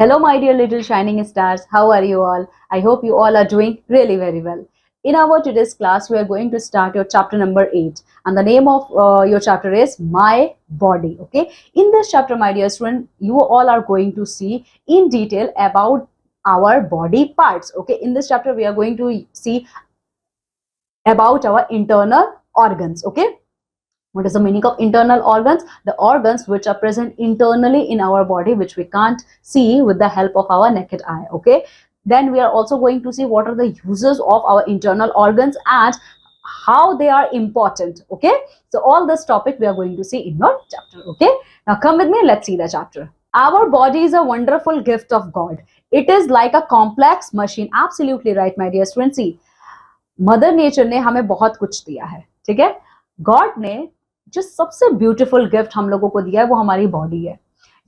Hello, my dear little shining stars. How are you all? I hope you all are doing really very well. In our today's class, we are going to start your chapter number 8, and the name of your chapter is My Body. Okay, in this chapter, my dear student, you all are going to see in detail about our body parts. Okay, in this chapter, we are going to see about our internal organs. Okay, what is the meaning of internal organs? The organs which are present internally in our body, which we can't see with the help of our naked eye. Okay, then we are also going to see what are the uses of our internal organs and how they are important. Okay, so all this topic we are going to see in your chapter. Okay, now come with me, let's see the chapter. Our body is a wonderful gift of God. It is like a complex machine. Absolutely right, my dear students. See, mother nature ने हमें बहुत कुछ दिया है, ठीक है। God ने जो सबसे ब्यूटीफुल गिफ्ट हम लोगों को दिया है वो हमारी बॉडी है।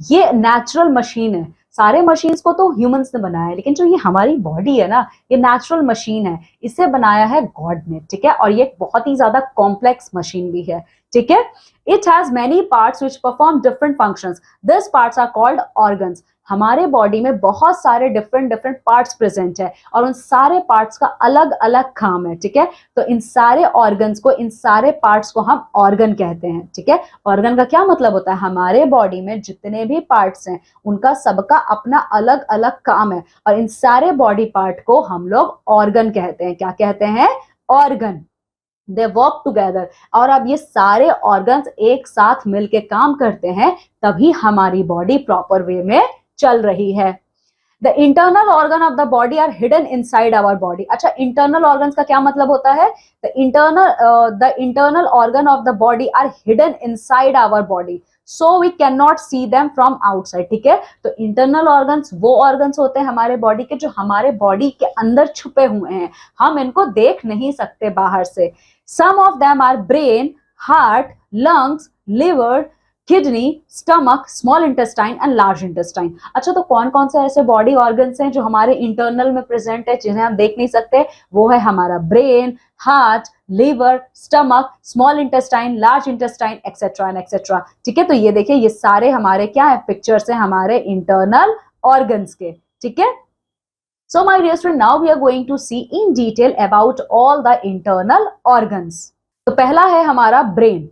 ये नेचुरल मशीन है। सारे मशीन्स को तो ह्यूमंस ने बनाया है, लेकिन जो ये हमारी बॉडी है ना, ये नेचुरल मशीन है। इसे बनाया है गॉड ने, ठीक है। और ये बहुत ही ज्यादा कॉम्प्लेक्स मशीन भी है, ठीक है। It has many parts which perform different functions. This parts are called organs. हमारे बॉडी में बहुत सारे डिफरेंट डिफरेंट पार्ट्स प्रेजेंट है और उन सारे पार्ट्स का अलग अलग काम है, ठीक है। तो इन सारे ऑर्गन्स को, इन सारे पार्ट्स को हम ऑर्गन कहते हैं, ठीक है। ऑर्गन का क्या मतलब होता है? हमारे बॉडी में जितने भी पार्ट्स हैं उनका सबका अपना अलग अलग काम है और इन सारे बॉडी पार्ट को हम लोग ऑर्गन कहते हैं। क्या कहते हैं? ऑर्गन। They work together. और अब ये सारे ऑर्गन्स एक साथ मिलके काम करते हैं, तभी हमारी बॉडी प्रॉपर वे में चल रही है। The internal organ of the body are hidden inside our body. अच्छा, इंटरनल ऑर्गन्स का क्या मतलब होता है? The internal organ of the body are hidden inside our body, so we can not see them from outside, ठीक है। तो internal organs वो ऑर्गन्स होते हैं हमारे बॉडी के जो हमारे बॉडी के अंदर छुपे हुए हैं, हम इनको देख नहीं सकते बाहर से। Some of them are brain, heart, lungs, liver, kidney, stomach, small intestine and large intestine. अच्छा, तो कौन कौन से ऐसे बॉडी ऑर्गन्स हैं जो हमारे इंटरनल में प्रेजेंट है, जिन्हें हम देख नहीं सकते? वो है हमारा brain, heart, liver, stomach, small intestine, large intestine, etcetera and etcetera, ठीक है। तो ये देखिए, ये सारे हमारे क्या है? पिक्चर्स हैं हमारे इंटरनल ऑर्गन्स के, ठीक है। So my dear student, now we are going to see in detail about all the internal organs. तो पहला है हमारा brain.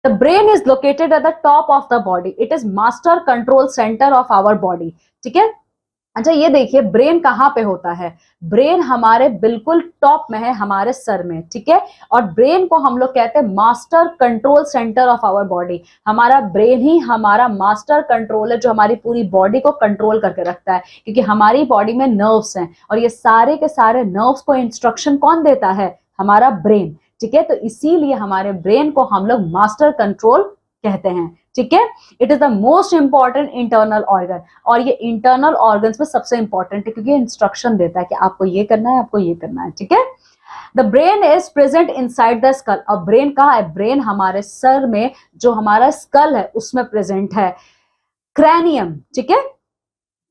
The brain is located at the top of the body. It is master control center of our body. ठीक है। अच्छा, ये देखिए brain कहाँ पे होता है? ब्रेन हमारे बिल्कुल टॉप में है, हमारे सर में, ठीक है। और ब्रेन को हम लोग कहते हैं master control center of our body. हमारा ब्रेन ही हमारा मास्टर कंट्रोल है जो हमारी पूरी बॉडी को कंट्रोल करके रखता है, क्योंकि हमारी बॉडी में नर्व्स हैं और ये सारे के सारे नर्व्स को इंस्ट्रक्शन कौन देता है? हमारा ब्रेन, ठीक है। तो इसीलिए हमारे ब्रेन को हम लोग मास्टर कंट्रोल कहते हैं, ठीक है। It is the most important internal organ, और ये इंटरनल ऑर्गन्स में सबसे इंपॉर्टेंट है क्योंकि इंस्ट्रक्शन देता है कि आपको ये करना है, आपको ये करना है, ठीक है। The brain is present inside the skull. अब ब्रेन कहाँ है? ब्रेन हमारे सर में, जो हमारा स्कल है उसमें प्रेजेंट है। क्रैनियम, ठीक है।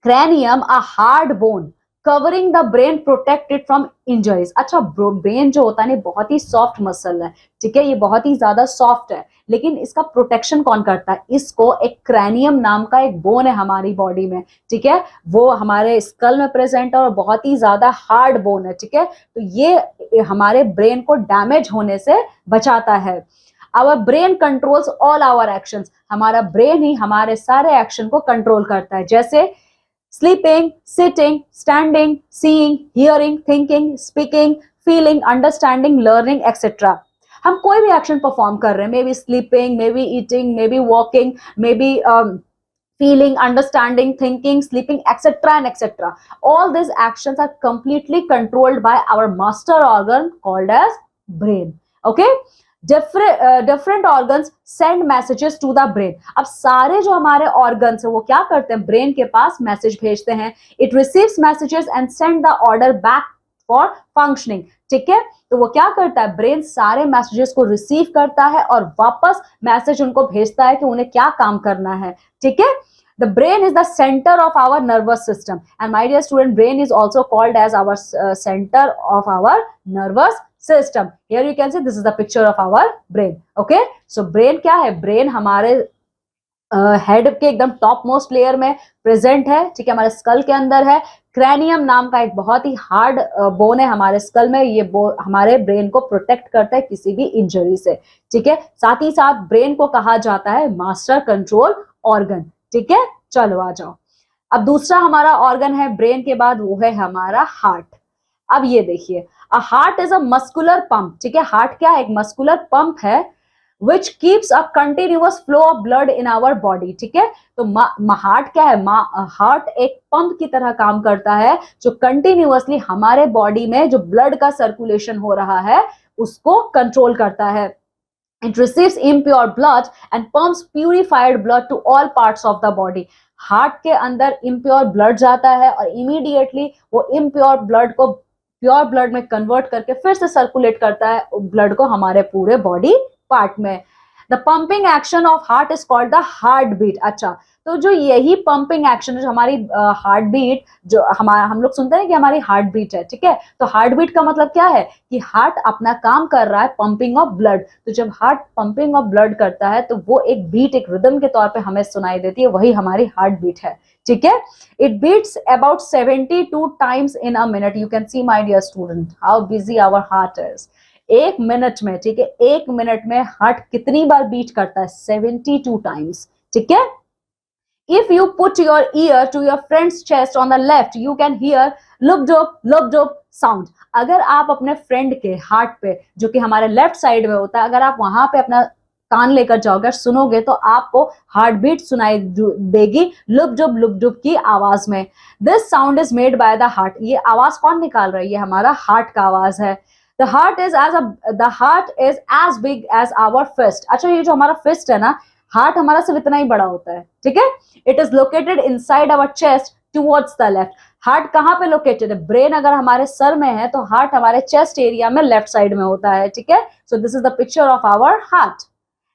Cranium a hard bone covering the brain protected from injuries. अच्छा, ब्रेन जो होता है ना, बहुत ही सॉफ्ट मसल है, ठीक है। ये बहुत ही ज्यादा सॉफ्ट है, लेकिन इसका प्रोटेक्शन कौन करता है? इसको एक क्रैनियम नाम का एक बोन है हमारी बॉडी में, ठीक है। वो हमारे स्कल में प्रेजेंट है और बहुत ही ज्यादा हार्ड बोन है, ठीक है। तो ये हमारे ब्रेन को डैमेज होने से बचाता है। Our brain controls all our actions. हमारा ब्रेन ही हमारे सारे एक्शन को कंट्रोल करता है, जैसे sleeping, sitting, standing, seeing, hearing, thinking, speaking, feeling, understanding, learning, etc. हम कोई भी एक्शन परफॉर्म कर रहे हैं, may be sleeping, may be eating, may be walking, may be feeling, understanding, thinking, sleeping, etc. and etc. All these actions are completely controlled by our master organ called as brain. Okay? Different organs send messages to the brain. अब सारे जो हमारे organs है वो क्या करते हैं? Brain के पास मैसेज भेजते हैं। It receives messages and send the order back for functioning, ठीक है। तो वो क्या करता है? ब्रेन सारे मैसेजेस को रिसीव करता है और वापस मैसेज उनको भेजता है कि उन्हें क्या काम करना है, ठीक है। The brain is the center of our nervous system, and my dear student, brain is also called as our center of our nervous system. Here you can see this is the picture of our brain. Okay, so brain क्या है? brain हमारे head के एकदम top most layer में present है, ठीक है, हमारे स्कल के अंदर है। क्रैनियम नाम का एक बहुत ही हार्ड बोन है हमारे स्कल में, ये हमारे ब्रेन को प्रोटेक्ट करता है किसी भी इंजरी से, ठीक है। साथ ही साथ ब्रेन को कहा जाता है मास्टर कंट्रोल ऑर्गन, ठीक है। चलो आ जाओ, अब दूसरा हमारा ऑर्गन है ब्रेन के बाद, वो है हमारा हार्ट। अब ये देखिए, a heart is a muscular pump, ठीक है। हार्ट क्या है? एक मस्कुलर पंप है which keeps a continuous flow of blood in our body, ठीक है। तो हार्ट क्या है? हार्ट एक पंप की तरह काम करता है जो कंटिन्यूअसली हमारे बॉडी में जो ब्लड का सर्कुलेशन हो रहा है उसको कंट्रोल करता है। It receives impure blood and pumps purified blood to all parts of the body. Heart के अंदर impure blood जाता है और immediately वो impure blood को प्योर ब्लड में कन्वर्ट करके फिर से सर्कुलेट करता है ब्लड को हमारे पूरे बॉडी पार्ट में। The pumping action of heart is called the heart beat. अच्छा, तो जो यही पंपिंग एक्शन जो हमारी हार्ट बीट, जो हमारा हम लोग सुनते हैं कि हमारी हार्ट बीट है, ठीक है। तो हार्ट बीट का मतलब क्या है कि हार्ट अपना काम कर रहा है पंपिंग ऑफ ब्लड। तो जब हार्ट पंपिंग ऑफ ब्लड करता है तो वो एक बीट, एक रिदम के तौर पे हमें सुनाई देती है, वही हमारी हार्ट बीट है, ठीक है। It beats about 72 times in a minute. You can see, my dear student, how busy our heart is. एक मिनट में, ठीक है, एक मिनट में हार्ट कितनी बार बीट करता है? 72 टाइम्स, ठीक है। If you put your ear to your friend's chest on the left, you can hear lub dub sound. अगर आप अपने फ्रेंड के हार्ट पे, जो कि हमारे लेफ्ट साइड में होता है, अगर आप वहां पे अपना कान लेकर जाओगे, सुनोगे, तो आपको हार्ट बीट सुनाई देगी लुब डुब की आवाज में। This sound is made by the heart. ये आवाज कौन निकाल रहा है? ये हमारा हार्ट का आवाज है। The heart is as big as our fist. अच्छा, ये जो हमारा फिस्ट है ना, हार्ट हमारा सिर्फ इतना ही बड़ा होता है, ठीक है। It is located inside our chest towards the left. Heart कहाँ पे लोकेटेड है? ब्रेन अगर हमारे सर में है तो हार्ट हमारे चेस्ट एरिया में लेफ्ट साइड में होता है, ठीक है। So this is the picture of our heart.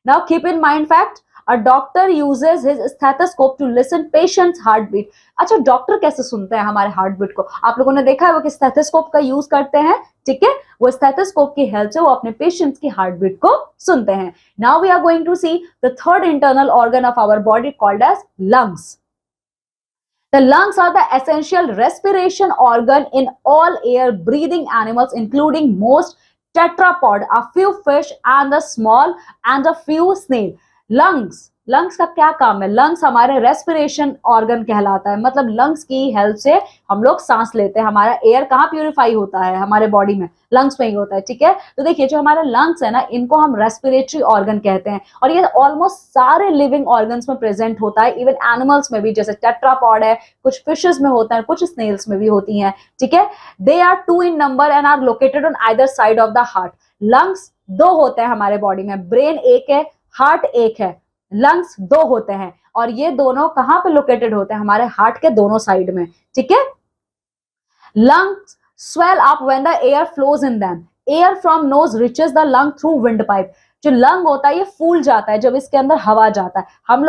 Now keep in mind fact, a doctor uses his stethoscope to listen patient's heartbeat. अच्छा, डॉक्टर कैसे सुनते हैं हमारे हार्ट बीट को? आप लोगों ने देखा है वो कि स्टेथोस्कोप का यूज करते हैं, ठीक है। वो स्टेथोस्कोप की हेल्प से वो अपने पेशेंट्स की हार्ट बीट को सुनते हैं। Now we are going to see the third internal organ of our body called as lungs. The lungs are the essential respiration organ in all air breathing animals, including most tetrapod, a few fish and a small and a few snail. Lungs का क्या काम है? Lungs हमारे respiration organ कहलाता है, मतलब lungs की help से हम लोग सांस लेते हैं। हमारा एयर कहाँ प्यूरिफाई होता है? हमारे बॉडी में, लंग्स में ही होता है, ठीक है। तो देखिए, जो हमारे लंग्स है ना, इनको हम रेस्पिरेटरी ऑर्गन कहते हैं और ये ऑलमोस्ट सारे लिविंग ऑर्गन्स में प्रेजेंट होता है, इवन एनिमल्स में भी, जैसे टेट्रापॉड है, कुछ फिशेस में होता है, कुछ स्नेल्स में भी होती हैं, ठीक है। They are 2 in number and are located on either side of the heart. Lungs 2 होते हैं हमारे बॉडी में, ब्रेन एक है, हार्ट एक है, लंग्स 2 होते हैं और ये दोनों कहां पे लोकेटेड होते हैं? हमारे हार्ट के दोनों साइड में, ठीक है। Lungs swell up when the air flows in them. Air from nose reaches the lung through windpipe. जो लंग होता है ये फूल जाता है जब इसके अंदर हवा जाता है। हम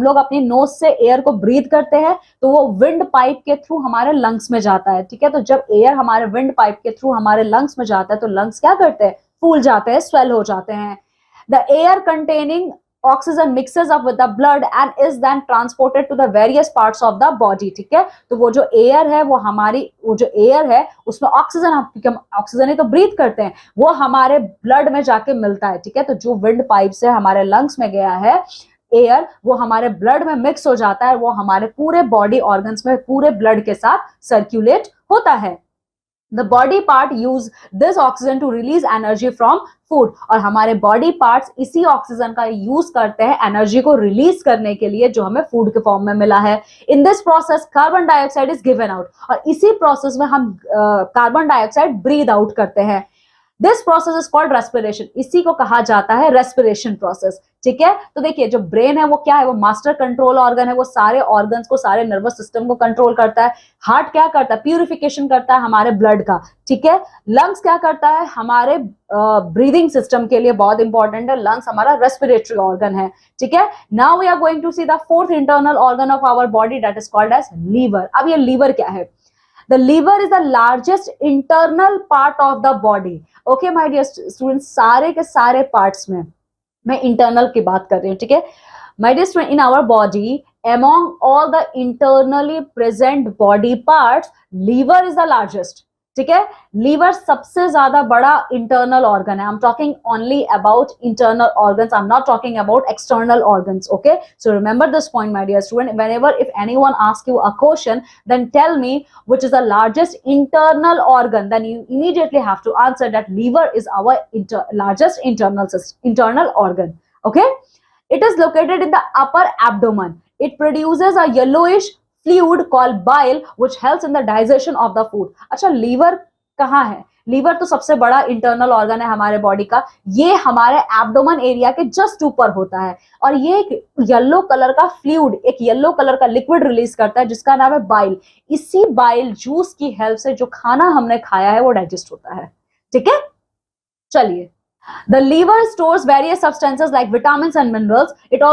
लोग अपनी नोज से एयर को ब्रीथ करते हैं तो वो विंड पाइप के थ्रू हमारे लंग्स में जाता है, ठीक है। तो जब एयर हमारे विंड पाइप के थ्रू हमारे लंग्स में जाता है तो लंग्स क्या करते हैं? फूल जाते हैं, स्वेल हो जाते हैं। The air containing oxygen mixes up with the blood and is then transported to the various parts of the body, ठीक है। तो वो जो एयर है वो जो एयर है उसमें ऑक्सीजन, क्योंकि हम ऑक्सीजन ही तो ब्रीथ करते हैं, वो हमारे ब्लड में जाके मिलता है, ठीक है। तो जो विंड पाइप से हमारे लंग्स में गया है एयर, वो हमारे ब्लड में मिक्स हो जाता है, वो हमारे पूरे बॉडी ऑर्गन्स में पूरे ब्लड के साथ सर्क्यूलेट होता है। The body part use this oxygen to release energy from food. और हमारे बॉडी पार्ट्स इसी ऑक्सीजन का यूज करते हैं एनर्जी को रिलीज करने के लिए जो हमें फूड के फॉर्म में मिला है। In this process carbon dioxide is given out और इसी प्रोसेस में हम कार्बन डाइऑक्साइड ब्रीद आउट करते हैं। This process is called respiration. इसी को कहा जाता है रेस्पिरेशन प्रोसेस, ठीक है। तो देखिए, जो ब्रेन है वो क्या है? वो मास्टर कंट्रोल ऑर्गन है, वो सारे ऑर्गन्स को, सारे नर्वस सिस्टम को कंट्रोल करता है। हार्ट क्या करता है? प्यूरिफिकेशन करता है हमारे ब्लड का, ठीक है। लंग्स क्या करता है? हमारे ब्रीदिंग सिस्टम के लिए बहुत इंपॉर्टेंट है। लंग्स हमारा रेस्पिरेटरी ऑर्गन है, ठीक है। Now we are going to see the fourth internal organ of our body, that is called as liver. अब ये लीवर क्या है? The liver is the largest internal part of the body. Okay, my dear students, सारे के सारे parts में मैं internal की बात कर रही हूँ, ठीक है। My dear student, in our body, among all the internally present body parts, liver is the largest. ठीक है, लीवर सबसे ज्यादा बड़ा इंटरनल ऑर्गन है. I am talking only about internal organs, I am not talking about external organs. Okay, so remember this point my dear student. Whenever if anyone ask you a question, then tell me which is the largest internal organ, then you immediately have to answer that liver is our largest internal organ. Okay, it is located in the upper abdomen. It produces a yellowish fluid called bile which helps in the digestion of the food. अच्छा, liver कहाँ है? Liver तो सबसे बड़ा internal organ है हमारे body का. ये हमारे एब्डोमन एरिया के जस्ट ऊपर होता है और ये एक येलो कलर का फ्लूइड, एक येलो कलर का लिक्विड रिलीज करता है जिसका नाम है बाइल. इसी बाइल जूस की हेल्प से जो खाना हमने खाया है वो डाइजेस्ट होता है. ठीक है, चलिए. The liver stores various substances like vitamins and minerals. It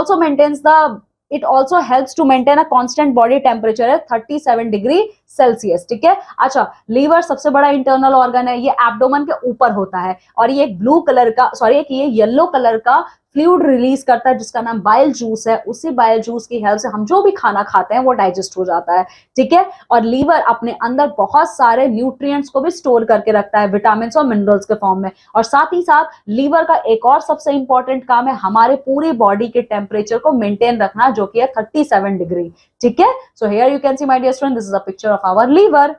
also helps to maintain a constant body temperature at 37 degree Celsius. ठीक है, अच्छा, लीवर सबसे बड़ा इंटरनल ऑर्गन है. ये एब्डोमन के ऊपर होता है और ये एक ब्लू कलर का ये येलो कलर का फ्लूइड रिलीज करता है जिसका नाम बाइल जूस है. उसी बाइल जूस की हेल्प से हम जो भी खाना खाते हैं वो डाइजेस्ट हो जाता है. ठीक है, और लीवर अपने अंदर बहुत सारे न्यूट्रिएंट्स को भी स्टोर करके रखता है विटामिन और मिनरल्स के फॉर्म में. और साथ ही साथ लीवर का एक और सबसे इंपॉर्टेंट काम है हमारे पूरी बॉडी के टेम्परेचर को मेंटेन रखना, जो कि है 37 डिग्री. ठीक है, so here you can see my dear student, this is a picture of our liver.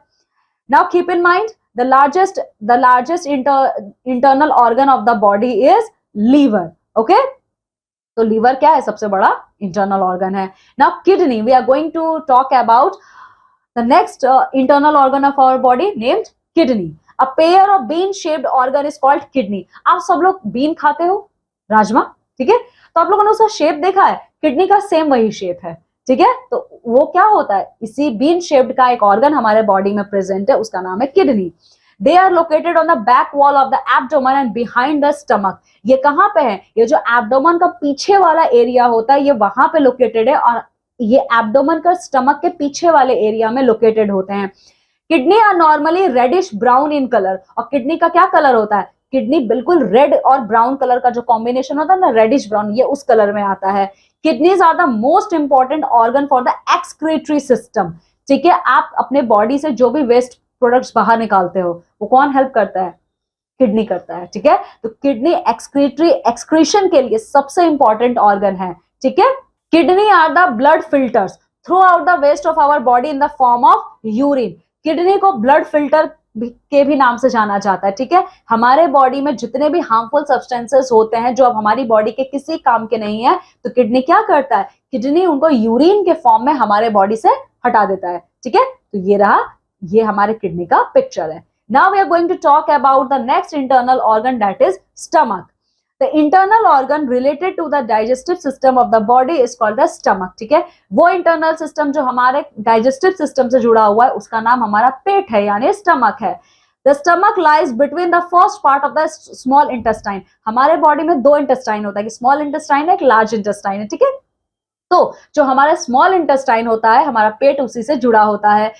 Now keep in mind the largest internal organ of the body is liver. Okay, तो liver क्या है? सबसे बड़ा internal organ है. Now kidney, we are going to talk about the next internal organ of our body named kidney. A pair of bean shaped organ is called kidney. आप सब लोग been खाते हो, राजमा, ठीक है, तो आप लोगों ने उसका शेप देखा है. किडनी का सेम वही शेप है. ठीक है, तो वो क्या होता है? इसी बीन शेप्ड का एक ऑर्गन हमारे बॉडी में प्रेजेंट है, उसका नाम है kidney. They are located on the back wall of the abdomen and behind the stomach. ये कहाँ पे है? ये जो एब्डोमन का पीछे वाला एरिया होता है ये वहां पे लोकेटेड है और ये एब्डोमन का स्टमक के पीछे वाले एरिया में लोकेटेड होते हैं. Kidney are normally reddish brown in colour. और किडनी का क्या कलर होता है? किडनी बिल्कुल रेड और ब्राउन कलर का जो कॉम्बिनेशन होता है ना, रेडिश ब्राउन, ये उस कलर में आता है. Kidneys are the most important organ for the excretory system. ठीक है, आप अपने बॉडी से जो भी वेस्ट प्रोडक्ट्स बाहर निकालते हो वो कौन हेल्प करता है? किडनी करता है. ठीक है, तो किडनी एक्सक्रीशन के लिए सबसे इंपॉर्टेंट ऑर्गन है. ठीक है, kidney are the blood filters through out the waste of our body in the form of urine. Kidney को ब्लड फिल्टर के भी नाम से जाना जाता है. ठीक है, हमारे बॉडी में जितने भी हार्मफुल सब्सटेंसेस होते हैं जो अब हमारी बॉडी के किसी काम के नहीं है, तो किडनी क्या करता है? किडनी उनको यूरिन के फॉर्म में हमारे बॉडी से हटा देता है. ठीक है, तो ये रहा, ये हमारे किडनी का पिक्चर है. Now we are going to talk about the next internal organ, that is stomach. The internal organ related to the digestive system of the body is called the stomach. ठीक है, वो internal system जो हमारे digestive system से जुड़ा हुआ है उसका नाम हमारा पेट है, यानी स्टमक है. The stomach lies between the first part of the small intestine. हमारे बॉडी में दो इंटेस्टाइन होता है, स्मॉल इंटेस्टाइन है, एक लार्ज इंटेस्टाइन है. ठीक है, तो जो हमारा स्मॉल इंटेस्टाइन होता है, हमारा पेट उसी से जुड़ा होता है.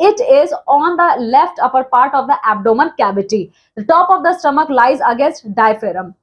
It is on the left upper part of the abdomen cavity. The top of the stomach lies against diaphragm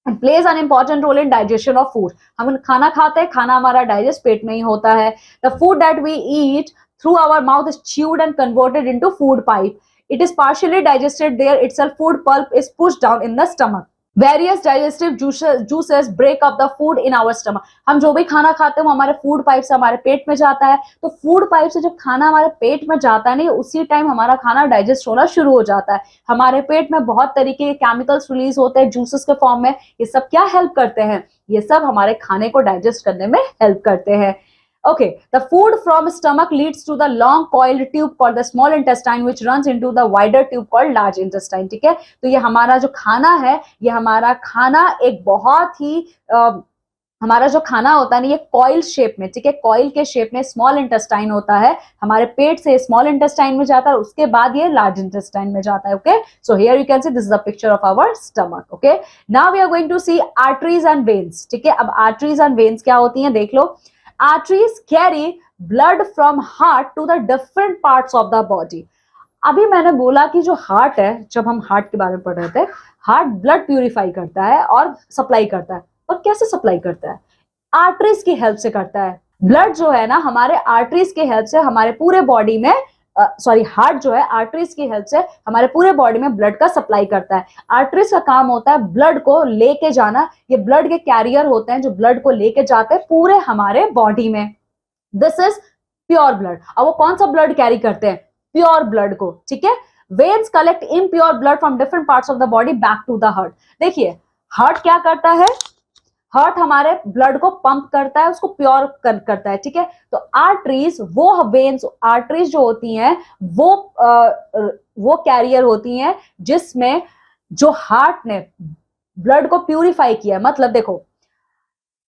and plays an important role in digestion of food. हम खाना खाते हैं, खाना हमारा डाइजेस्ट पेट में ही होता है. The food that we eat through our mouth is chewed and converted into food pipe. It is partially digested there itself. Food pulp is pushed down in the stomach. Various digestive juices break up the food in our stomach. हम जो भी खाना खाते हैं वो हमारे food pipe से हमारे पेट में जाता है. तो फूड पाइप से जब खाना हमारे पेट में जाता है नहीं, उसी टाइम हमारा खाना डाइजेस्ट होना शुरू हो जाता है. हमारे पेट में बहुत तरीके के केमिकल्स रिलीज होते हैं जूसेस के फॉर्म में. ये सब क्या हेल्प करते हैं? ये सब हमारे खाने को डाइजेस्ट करने में हेल्प करते हैं. Okay, the food from stomach leads to the long coiled tube called the small intestine which runs into the wider tube called large intestine. ठीक है, तो ये हमारा जो खाना है, ये हमारा खाना एक बहुत ही हमारा जो खाना होता है ना, ये कॉइल शेप में, ठीक है, कॉइल के शेप में स्मॉल इंटेस्टाइन होता है. हमारे पेट से स्मॉल इंटेस्टाइन में जाता है, उसके बाद ये लार्ज इंटेस्टाइन में जाता है. Okay, so here you can see this is the picture of our stomach. Okay, now we are going to see arteries and veins. ठीक है, अब आर्टरीज एंड वेन्स क्या होती हैं देख लो. Arteries carry blood from heart to the different parts of the body. अभी मैंने बोला कि जो हार्ट है, जब हम हार्ट के बारे में पढ़ रहे थे, हार्ट ब्लड प्यूरिफाई करता है और सप्लाई करता है. और कैसे सप्लाई करता है? आर्टरीज की हेल्प से करता है। ब्लड जो है ना हमारे आर्टरीज की हेल्प से हमारे पूरे बॉडी में हार्ट जो है आर्टरीज की हेल्प से हमारे पूरे बॉडी में ब्लड का सप्लाई करता है। आर्टरीज का काम होता है ब्लड को लेके जाना, ये ब्लड के कैरियर होते हैं जो ब्लड को लेके जाते हैं पूरे हमारे बॉडी में। This is pure blood. अब वो कौन सा ब्लड कैरी करते हैं? प्योर ब्लड को, ठीक है। Veins collect impure blood from different parts of the body back to the heart. देखिए हार्ट क्या करता है, हार्ट हमारे ब्लड को पंप करता है, उसको प्योर करता है, ठीक है। तो आर्टरीज वो वेन्स, आर्टरीज जो होती हैं वो कैरियर होती हैं जिसमें जो हार्ट ने ब्लड को प्यूरिफाई किया है। मतलब देखो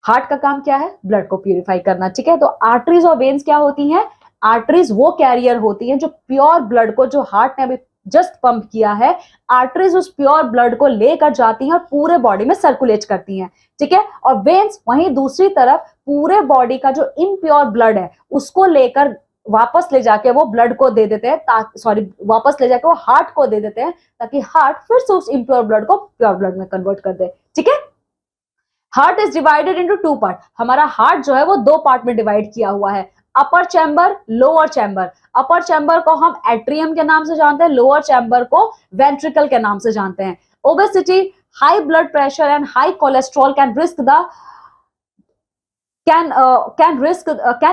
हार्ट का काम क्या है? ब्लड को प्यूरिफाई करना, ठीक है। तो आर्टरीज और वेन्स क्या होती हैं? आर्टरीज वो कैरियर होती हैं जो प्योर ब्लड को, जो हार्ट ने अभी जस्ट पंप किया है, आर्टरीज उस प्योर ब्लड को लेकर जाती हैं और पूरे बॉडी में सर्कुलेट करती हैं, ठीक है। और वेन्स वहीं दूसरी तरफ पूरे बॉडी का जो इम्प्योर ब्लड है उसको लेकर वापस ले जाके वो ब्लड को दे देते हैं, वापस ले जाके वो हार्ट को दे देते हैं ताकि हार्ट फिर से उस इम्प्योर ब्लड को प्योर ब्लड में कन्वर्ट कर दे, ठीक है। Heart is divided into two part. हमारा हार्ट जो है वो दो पार्ट में डिवाइड किया हुआ है, अपर चैम्बर, लोअर चैम्बर। अपर चैम्बर को हम एट्रियम के नाम से जानते हैं, लोअर चैम्बर को वेंट्रिकल के नाम से जानते हैं। Obesity, high blood pressure and high cholesterol can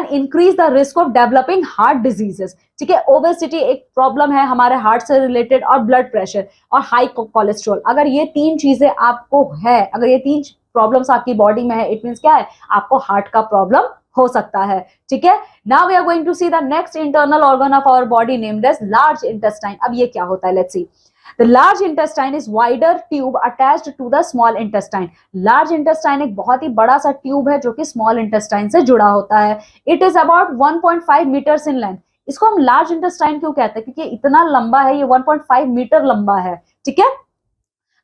increase the risk of developing heart diseases, ठीक है। ओबेसिटी एक प्रॉब्लम है हमारे हार्ट से रिलेटेड, और ब्लड प्रेशर और हाई कोलेस्ट्रॉल, अगर ये तीन चीजें आपको है, अगर ये तीन प्रॉब्लम्स आपकी बॉडी में है, इट मींस क्या है? आपको हार्ट का प्रॉब्लम हो सकता है, ठीक है। Now we are going to see the next internal organ of our body named as large intestine. अब ये क्या होता है? Let's see. The large intestine is wider tube attached to the small intestine. Large intestine एक बहुत ही बड़ा सा tube है जो कि small intestine से जुड़ा होता है। It is about 1.5 meters in length. इसको हम large intestine क्यों कहते हैं? क्योंकि इतना लंबा है, ये 1.5 मीटर लंबा है, ठीक है।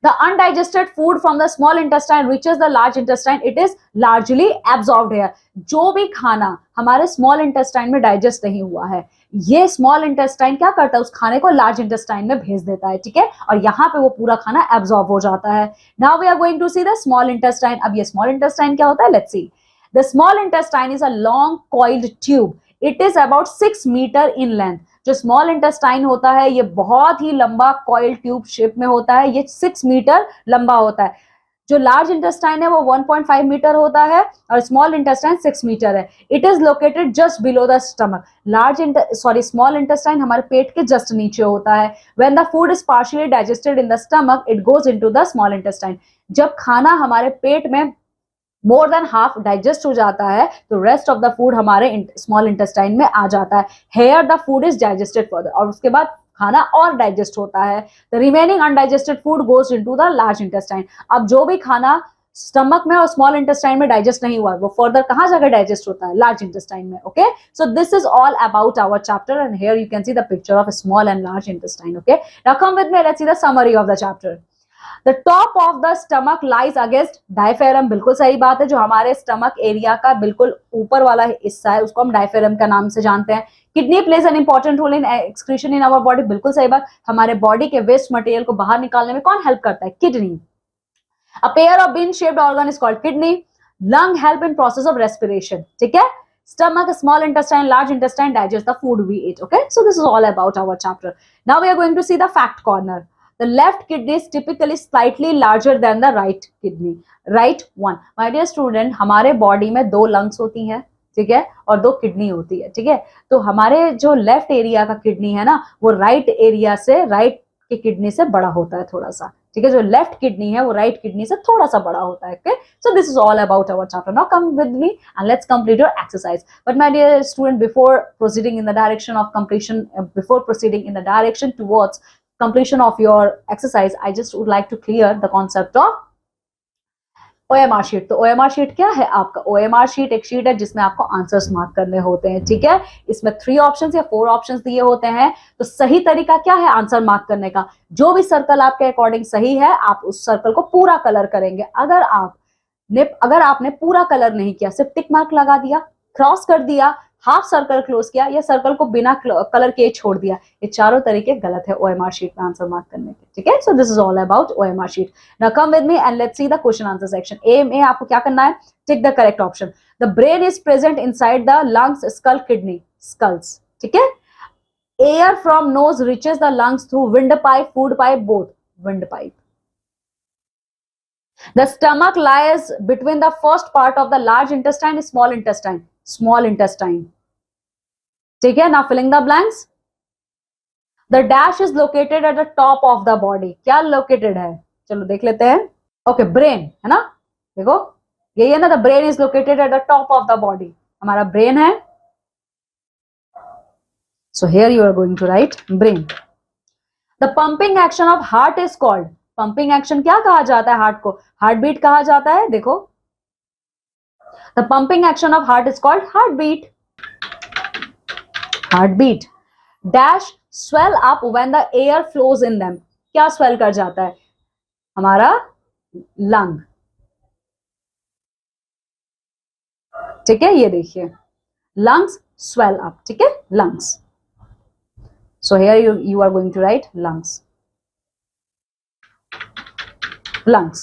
The undigested food from the small intestine reaches the large intestine. It is largely absorbed here. जो भी खाना हमारे small intestine में digest नहीं हुआ है, ये small intestine क्या करता है? उस खाने को large intestine में भेज देता है, ठीक है। और यहाँ पे वो पूरा खाना absorb हो जाता है। Now we are going to see the small intestine. अब ये small intestine क्या होता है? Let's see. The small intestine is a long coiled tube. It is about 6 meter in length. जो स्मॉल इंटेस्टाइन होता है ये बहुत ही लंबा कॉइल ट्यूब शेप में होता है, ये 6 मीटर लंबा होता है। जो लार्ज इंटेस्टाइन है वो 1.5 मीटर होता है और स्मॉल इंटेस्टाइन 6 मीटर है। It is located just below the stomach. Small intestine हमारे पेट के जस्ट नीचे होता है। When the food is partially digested in the stomach it goes into the small intestine. जब खाना हमारे पेट में मोर देन हाफ डाइजेस्ट हो जाता है तो रेस्ट ऑफ द फूड हमारे स्मॉल इंटेस्टाइन में आ जाता है। Here the food is digested further, और उसके बाद खाना और डाइजेस्ट होता है। The remaining undigested food goes into the large intestine. अब जो भी खाना स्टमक में और स्मॉल इंटेस्टाइन में डाइजेस्ट नहीं हुआ वो फर्दर कहां जाकर डाइजेस्ट होता है? लार्ज इंटेस्टाइन में, okay. So this is all about our chapter and here you can see the picture of small and large intestine, okay. Now come with me, let's see the summary of the chapter. The top of the stomach lies against diaphragm। बिल्कुल सही बात है, जो हमारे stomach area का बिल्कुल ऊपर वाला हिस्सा है उसको हम डायफ्राम का नाम से जानते हैं। Kidney plays an important role in excretion in our body. बिल्कुल सही बात, हमारे बॉडी के वेस्ट मटेरियल को बाहर निकालने में कौन हेल्प करता है? Kidney. A pair of bean shaped organ is called kidney. Lung help in process of respiration, ठीक है। Stomach, small intestine, large intestine digest the food we eat, okay. So this is all about our chapter. Now we are going to see the fact corner. The left kidney is typically slightly larger than the right kidney. Right one. My dear student, हमारे body में दो lungs होती हैं, ठीक है, और दो kidney होती है, ठीक है। तो हमारे जो लेफ्ट एरिया का किडनी है ना वो राइट एरिया से, राइट की किडनी से बड़ा होता है थोड़ा सा, ठीक है। जो लेफ्ट किडनी है वो राइट किडनी से थोड़ा सा बड़ा होता है, okay. So this is all about our chapter. Now come with me and let's complete your exercise. But my dear student, before proceeding in the direction of completion, before proceeding in the direction towards completion of your exercise, I just would like to clear the concept of OMR sheet. तो OMR sheet क्या है आपका? OMR sheet एक sheet है जिसमें आपको answers mark करने होते हैं, ठीक है। इसमें 3 ऑप्शंस या 4 ऑप्शंस दिए होते हैं। तो सही तरीका क्या है आंसर मार्क करने का? जो भी सर्कल आपके अकॉर्डिंग सही है आप उस सर्कल को पूरा कलर करेंगे। अगर आपने पूरा कलर नहीं किया, सिर्फ टिक मार्क लगा दिया, क्रॉस कर दिया, हाफ सर्कल क्लोज किया, या सर्कल को बिना कलर के छोड़ दिया, ये चारों तरीके गलत है ओएमआर शीट में आंसर मार्क करने के, ठीक है। So this is all about OMR sheet. Now come with me and let's see the question answer section. A में आपको क्या करना है, tick the correct option. The brain is present inside the lungs, skull, kidney, skulls, ठीक है। Air from nose reaches the lungs through wind pipe, food pipe, both, wind pipe. The stomach lies between the first part of the large intestine and small intestine. Small intestine. ठीक है, now filling the blanks. The dash is located at the top of the body. क्या located है, चलो देख लेते हैं। Okay, brain है ना, देखो यही है ना, the brain is located at the top of the body. हमारा brain है, so here you are going to write brain. The pumping action of heart is called, pumping action क्या कहा जाता है हार्ट को, हार्ट बीट कहा जाता है, देखो the pumping action of heart is called heart beat, heart beat. Dash swell up when the air flows in them, क्या स्वेल कर जाता है, हमारा लंग, ठीक है, ये देखिए लंग्स स्वेल अप, ठीक है, lungs. So here you are going to write lungs, lungs,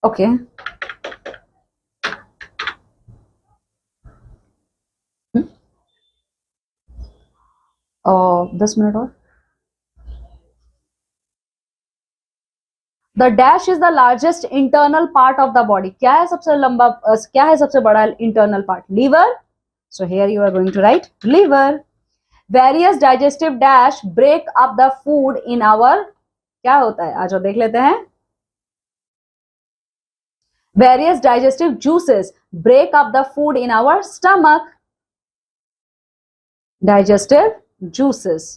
okay. 10 minute और। The dash is the largest internal part of the body, क्या है सबसे लंबा, क्या है सबसे बड़ा internal part, liver. So here you are going to write liver. Various digestive dash break up the food in our, क्या होता है, आज देख लेते हैं। Various digestive juices break up the food in our stomach. Digestive juices.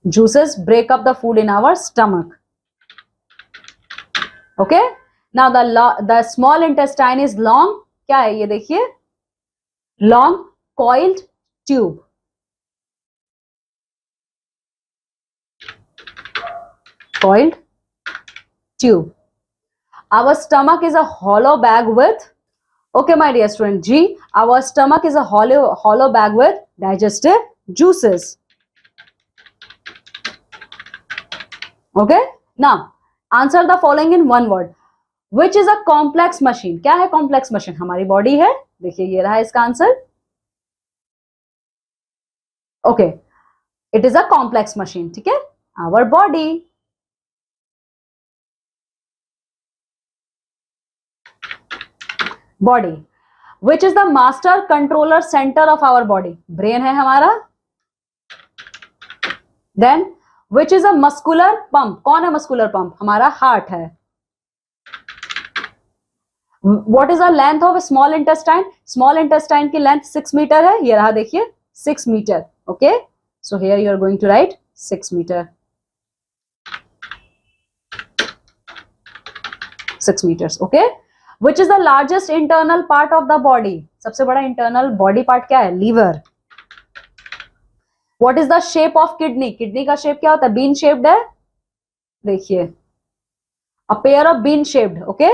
Juices break up the food in our stomach. Okay. Now the small intestine is long. क्या है ये देखिए, long coiled tube. Coiled tube. Our stomach is a hollow bag with, okay my dear student, G, our stomach is a hollow bag with digestive juices. Okay, now answer the following in one word. Which is a complex machine, क्या है complex machine, हमारी body है, देखिए ये रहा इसका answer. Okay, it is a complex machine, ठीक है, our body. Body, which is the master controller center of our body, brain है हमारा। Then which is a muscular pump, कौन है मस्कुलर पंप, हमारा हार्ट है। What is the length of small intestine, small intestine की length 6 meter है, ये रहा देखिए 6 meter, okay. So here you are going to write 6 meter, 6 meters, okay. Which is the largest internal part of the body, सबसे बड़ा internal body part क्या है, liver. What is the shape of kidney, kidney का shape क्या होता है, bean shaped है, देखिए a pair of bean shaped, okay,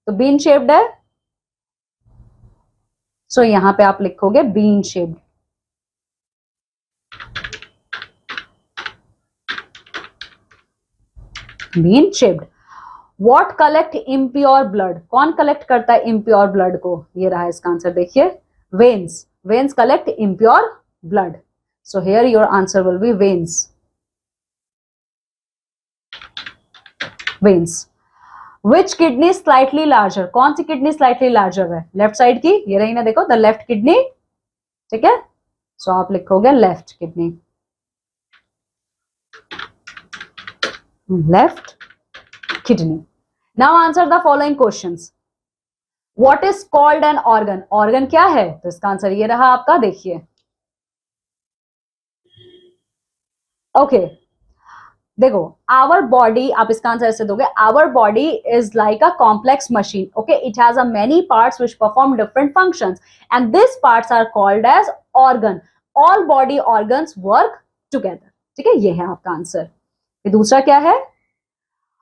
तो bean shaped है, so यहां पे आप लिखोगे bean shaped. bean shaped. What collect impure blood, कौन कलेक्ट करता है impure blood को, ये रहा इसका आंसर देखिए veins, veins collect impure blood. So here your answer will be veins, veins. Which kidney is slightly larger, कौन सी किडनी स्लाइटली लार्जर है, लेफ्ट साइड की, ये रही ना देखो द लेफ्ट किडनी, ठीक है। सो आप लिखोगे left kidney, left kidney. Now answer the following questions. What is called an organ? Organ क्या है, तो इसका आंसर ये रहा आपका, देखिए ओके। देखो आवर बॉडी, आप इसका आंसर ऐसे दोगे, our body is like a complex machine, okay, it has a many parts which perform different functions and this parts are called as organ, all body organs work together, ठीक है, ये है आपका answer. दूसरा क्या है,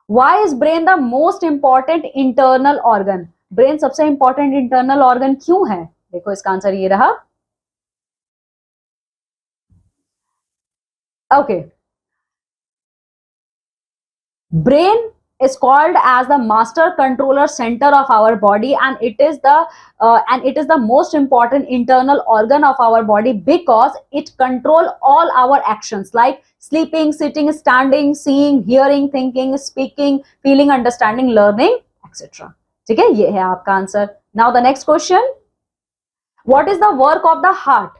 Why is brain the most important internal organ? Brain सबसे important internal organ क्यों है? देखो इसका आंसर ये रहा। Okay, brain is called as the master controller center of our body, and it is the most important internal organ of our body because it control all our actions like sleeping, sitting, standing, seeing, hearing, thinking, speaking, feeling, understanding, learning, etc. ठीक है, ये है आपका answer. Now the next question, what is the work of the heart?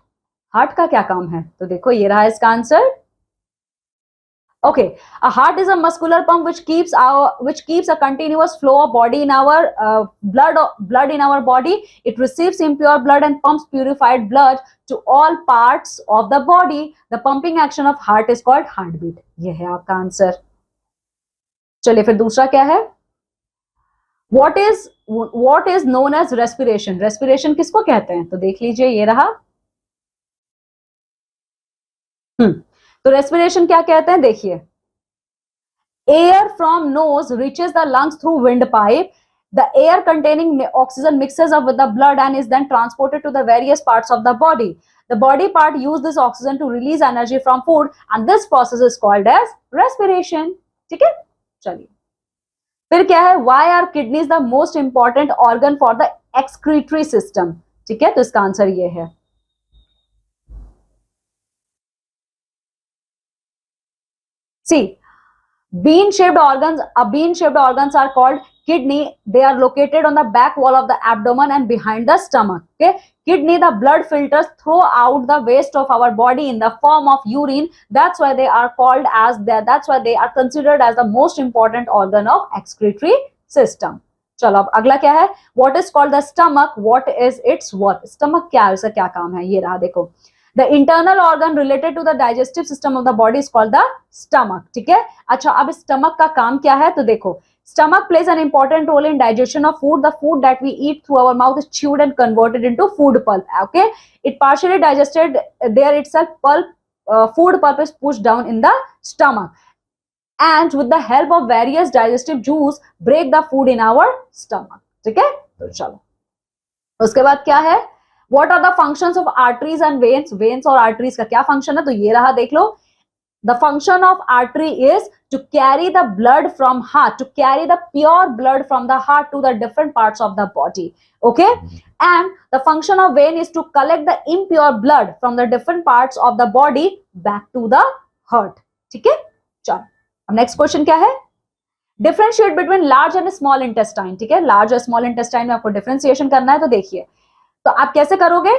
Heart का क्या काम है? तो देखो ये रहा इसका answer. Okay, a heart is a muscular pump which keeps a continuous flow of body in our blood in our body. It receives impure blood and pumps purified blood to all parts of the body. The pumping action of heart is called heartbeat. ये है आपका answer. चलिए फिर दूसरा क्या है? What is known as respiration? Respiration किसको कहते हैं? तो देख लीजिए ये रहा। तो रेस्पिरेशन क्या कहते हैं? देखिए, air from nose reaches the lungs through wind pipe, the air containing oxygen mixes up with the blood and is then transported to the various parts of the body. The body part use this oxygen to release energy from food and this process is called as respiration. ठीक है, चलिए फिर क्या है? Why are kidneys the most important organ for the excretory system? ठीक है, तो इसका आंसर ये है। See, bean-shaped organs are called kidney. They are located on the back wall of the abdomen and behind the stomach. Okay, kidney, the blood filters throw out the waste of our body in the form of urine. That's why they are called as that. That's why they are considered as the most important organ of excretory system. चलो अब अगला क्या है? What is called the stomach? What is its work? Stomach क्या है? इसका क्या काम है? ये रहा देखो। The internal organ related to the digestive system of the body is called the stomach. ठीक है, अच्छा अब stomach का काम क्या है? तो देखो, stomach plays an important role in digestion of food. The food that we eat through our mouth is chewed and converted into food pulp. Okay, it partially digested there itself. Food pulp is pushed down in the stomach, and with the help of various digestive juice, break the food in our stomach. ठीक है, तो चलो उसके बाद क्या है? What are the functions of arteries and veins? Veins और arteries का क्या function है? तो ये रहा देख लो। The function of artery is to carry the blood from heart, to carry the pure blood from the heart to the different parts of the body. Okay, and the function of vein is to collect the impure blood from the different parts of the body back to the heart. ठीक है, चलो अब next question क्या है? Differentiate between large and small intestine. ठीक है, large और small intestine में आपको डिफरेंशिएशन करना है। तो देखिए, तो आप कैसे करोगे?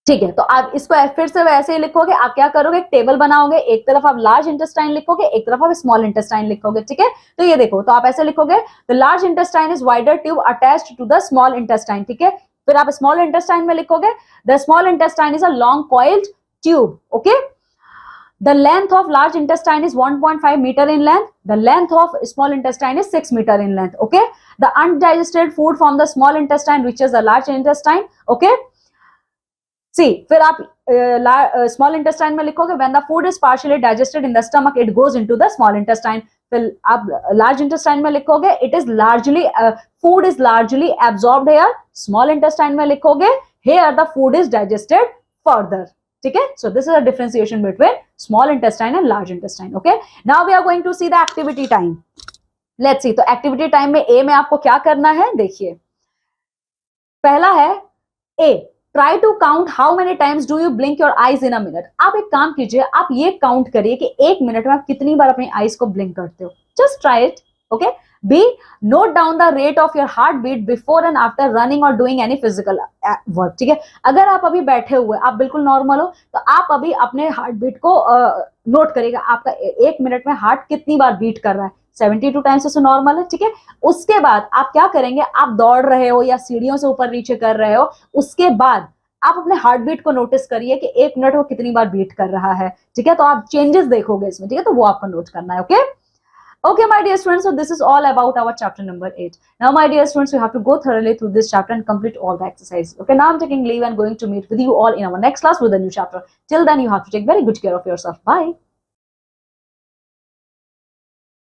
ठीक है, तो आप इसको फिर से वैसे ही लिखोगे। आप क्या करोगे? एक टेबल बनाओगे, एक तरफ आप लार्ज इंटेस्टाइन लिखोगे, एक तरफ आप स्मॉल इंटेस्टाइन लिखोगे। ठीक है, तो ये देखो, तो आप ऐसे लिखोगे, the large intestine is wider tube attached to the small intestine. ठीक है, फिर आप स्मॉल इंटेस्टाइन में लिखोगे, the small intestine is a long coiled tube. Okay, the length of large intestine is 1.5 meter in length. The length of small intestine is 6 meter in length. Okay, the undigested food from the small intestine reaches the large intestine. Okay, see, फिर आप small intestine में लिखोगे, when the food is partially digested in the stomach, it goes into the small intestine. फिर आप large intestine में लिखोगे, it is largely food is largely absorbed here. Small intestine में लिखोगे, here the food is digested further. ठीक है, so this is a differentiation between small intestine and large intestine. Okay, now we are going to see the activity time. Let's see, तो activity time में A में आपको क्या करना है? देखिए, पहला है A, try to count how many times do you blink your eyes in a minute. आप एक काम कीजिए, आप ये काउंट करिए कि एक मिनट में आप कितनी बार अपनी आईज को ब्लिंक करते हो। Just try it. Okay, B, note down the rate of your heartbeat before and after running or doing any physical work. ठीक है, अगर आप अभी बैठे हुए, आप बिल्कुल नॉर्मल हो, तो आप अभी अपने हार्ट बीट को नोट करिएगा, आपका एक मिनट में हार्ट कितनी बार बीट कर रहा है। 72 टाइम्स से नॉर्मल है। ठीक है, उसके बाद आप क्या करेंगे? आप दौड़ रहे हो या सीढ़ियों से ऊपर नीचे कर रहे हो, उसके बाद आप अपने हार्ट बीट को नोटिस करिए कि एक मिनट वो कितनी बार बीट कर रहा है। ठीक है, तो आप चेंजेस देखोगे इसमें। ठीक है, तो वो आपको नोट करना है। Okay, Okay, my dear students, so this is all about our chapter number 8. Now, my dear students, you have to go thoroughly through this chapter and complete all the exercises. Okay, now I'm taking leave and going to meet with you all in our next class with a new chapter. Till then, you have to take very good care of yourself. Bye.